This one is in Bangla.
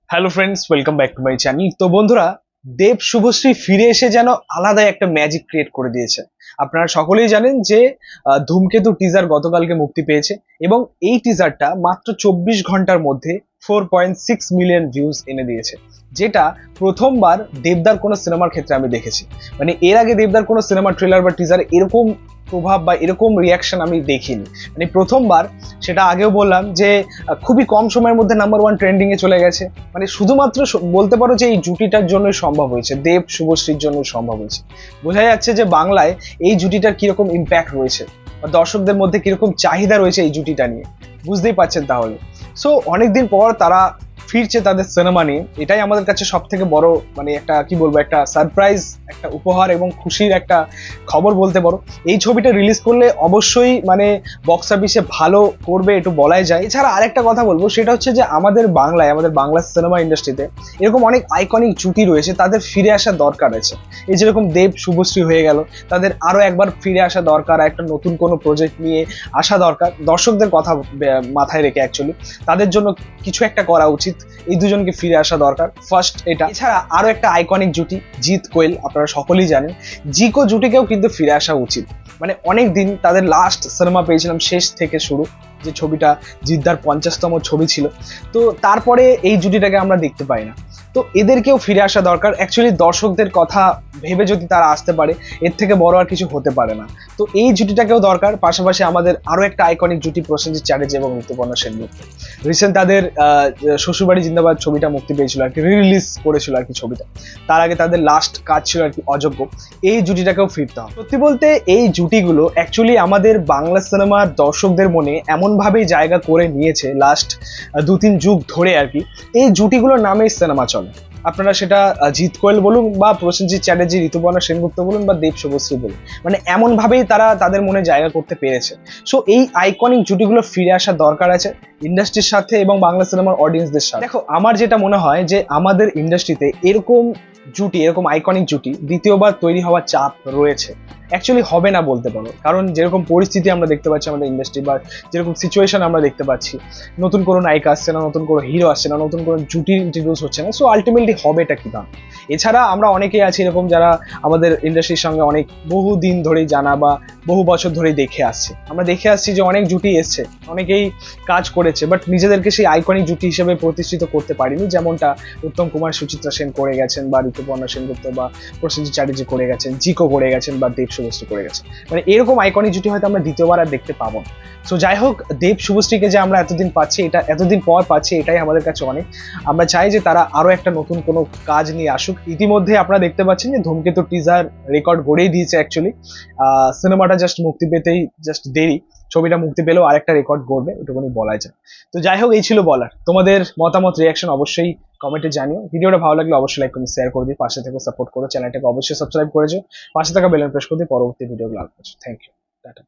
Hello friends, welcome back to my channel. তো বন্ধুরা, দেব শুভশ্রী ফিরে এসে যেন আলাদাই একটা ম্যাজিক ক্রিয়েট করে দিয়েছে। আপনারা সকলেই জানেন যে ধূমকেতু টিজার গতকালকে মুক্তি পেয়েছে এবং এই টিজারটা মাত্র 24 ঘন্টার মধ্যে 4.6 মিলিয়ন ভিউজ এনে দিয়েছে, যেটা প্রথমবার দেবদার কোনো সিনেমার ক্ষেত্রে আমি দেখেছি। মানে এর আগে দেবদার কোনো সিনেমার ট্রেলার বা টিজার এরকম প্রভাব বা এরকম রিয়াকশন আমি দেখিনি। মানে প্রথমবার, সেটা আগেও বললাম যে খুবই কম সময়ের মধ্যে নাম্বার ওয়ান ট্রেন্ডিং এ চলে গেছে। মানে শুধুমাত্র বলতে পারো যে এই জুটিটার জন্যই সম্ভব হয়েছে, দেব শুভশ্রীর জন্য সম্ভব হয়েছে। বোঝা যাচ্ছে যে বাংলায় এই জুটিটার কিরকম ইম্প্যাক্ট রয়েছে বা দর্শকদের মধ্যে কিরকম চাহিদা রয়েছে এই জুটিটা নিয়ে, বুঝতেই পারছেন তাহলে। সো অনেকদিন পর তারা ফিরছে তাদের সিনেমা নিয়ে, এটাই আমাদের কাছে সব থেকে বড়, মানে একটা কি বলবো, একটা সারপ্রাইজ, একটা উপহার এবং খুশির একটা খবর বলতে পারো। এই ছবিটা রিলিজ করলে অবশ্যই মানে বক্স অফিসে ভালো করবে, একটু বলাই যায়। এছাড়া আরেকটা কথা বলবো, সেটা হচ্ছে যে আমাদের বাংলায়, আমাদের বাংলা সিনেমা ইন্ডাস্ট্রিতে এরকম অনেক আইকনিক জুটি রয়েছে, তাদের ফিরে আসা দরকার আছে। এই যেরকম দেব শুভশ্রী হয়ে গেল, তাদের আরো একবার ফিরে আসা দরকার, একটা নতুন কোনো প্রজেক্ট নিয়ে আসা দরকার। দর্শকদের কথা মাথায় রেখে অ্যাকচুয়ালি তাদের জন্য কিছু একটা করা উচিত। এই দুজনকে ফিরে আসা দরকার ফার্স্ট এটা। এছাড়া আরো একটা আইকনিক জুটি জিৎ কোয়েল, আপনারা সকলেই জানেন, জিকো জুটিকেও কিন্তু ফিরে আসা উচিত। মানে অনেক দিন তাদের লাস্ট সিনেমা পেয়েছিলাম শেষ থেকে শুরু, যে ছবিটা জিদ্দার 50তম ছবি ছিল। তো তারপরে এই জুটিটাকে আমরা দেখতে পাই না। তো এদেরকেও ফিরে আসা দরকার অ্যাকচুয়ালি। দর্শকদের কথা ভেবে যদি তারা আসতে পারে, এর থেকে বড় আর কিছু হতে পারে না। তো এই জুটিটাকেও দরকার। পাশাপাশি আমাদের আরো একটা আইকনিক জুটি প্রসেনজিৎ চ্যাটার্জি এবং ঋতুপর্ণা সেনগুপ্ত। রিসেন্ট তাদের শ্বশুরবাড়ি জিন্দাবাদ ছবিটা মুক্তি পেয়েছিল আর কি, রিলিজ করেছিল আর কি ছবিটা। তার আগে তাদের লাস্ট কাজ ছিল আর কি অযোগ্য। এই জুটিটাকেও ফিরতে হবে। সত্যি বলতে এই জুটিগুলো অ্যাকচুয়ালি আমাদের বাংলা সিনেমার দর্শকদের মনে এমন ভাবেই জায়গা করে নিয়েছে লাস্ট 2-3 যুগ ধরে আর কি। এই জুটিগুলোর নামেই সিনেমা চলে। আপনারা সেটা জিৎ কোয়েল বলুন বা প্রসেনজিৎ চ্যাটার্জি, ঋতুপর্ণা সেনগুপ্ত বলুন বা দেব শুভশ্রী বলুন, মানে এমন ভাবেই তারা তাদের মনে জায়গা করতে পেরেছে। সো এই আইকনিক জুটিগুলো ফিরে আসার দরকার আছে ইন্ডাস্ট্রির সাথে এবং বাংলা সিনেমার অডিয়েন্সদের সাথে। দেখো, আমার যেটা মনে হয় যে আমাদের ইন্ডাস্ট্রিতে এরকম জুটি, এরকম আইকনিক জুটি দ্বিতীয়বার তৈরি হওয়ার চাপ রয়েছে। অ্যাকচুয়ালি হবে না বলতে পারো, কারণ যেরকম পরিস্থিতি আমরা দেখতে পাচ্ছি আমাদের ইন্ডাস্ট্রি, বা যেরকম সিচুয়েশন আমরা দেখতে পাচ্ছি, নতুন কোনো নায়িকা আসছে না, নতুন কোনো হিরো আসছে না, নতুন কোনো জুটি ইন্ট্রোডিউস হচ্ছে না। সো আলটিমেটলি হবেটা কি দাম। এছাড়া আমরা অনেকেই আছি এরকম যারা আমাদের ইন্ডাস্ট্রির সঙ্গে অনেক বহু দিন ধরেই জানা বা বহু বছর ধরেই দেখে আসছে। আমরা দেখে আসছি যে অনেক জুটি এসছে, অনেকেই কাজ করেছে, বাট নিজেদেরকে সেই আইকনিক জুটি হিসেবে প্রতিষ্ঠিত করতে পারিনি। যেমনটা উত্তম কুমার সুচিত্রা সেন করে গেছেন, বা ঋতুপর্ণা সেনগুপ্ত বা প্রসেনজিৎ চ্যাটার্জি করে গেছেন, জিকো করে গেছেন, বা দেব শুভশ্রী করে গেছেন। মানে এরকম আইকনিক জুটি হয়তো আমরা দ্বিতীয়বার আর দেখতে পাবো না। সো যাই হোক, দেব শুভশ্রীকে যে আমরা এতদিন পাচ্ছি, এটা এতদিন পর পাচ্ছি, এটাই আমাদের কাছে অনেক। আমরা চাই যে তারা আরো একটা নতুন কোনো কাজ নিয়ে আসুক। ইতিমধ্যে আপনারা দেখতে পাচ্ছেন যে ধূমকেতু টিজার রেকর্ড গড়েই দিয়েছে অ্যাকচুয়ালি। সিনেমাটা জাস্ট মুক্তি পেতেই জাস্ট দেরি, ছবিটা মুক্তি পেলেও আরেকটা রেকর্ড গড়বে, এটুকুনি বলা যায়। তো যাই হোক, এই ছিল বলার। তোমাদের মতামত, রিয়াকশন অবশ্যই কমেন্টে জানিও। ভিডিওটা ভালো লাগলে অবশ্যই লাইক করে শেয়ার করে দিই, পাশে থেকে সাপোর্ট করো, চ্যানেলটাকে অবশ্যই সাবস্ক্রাইব করেছো, পাশে থাকা বেল আইকন প্রেস করে দিই পরবর্তী ভিডিওগুলো আপলোড করছি। Thank you, tata.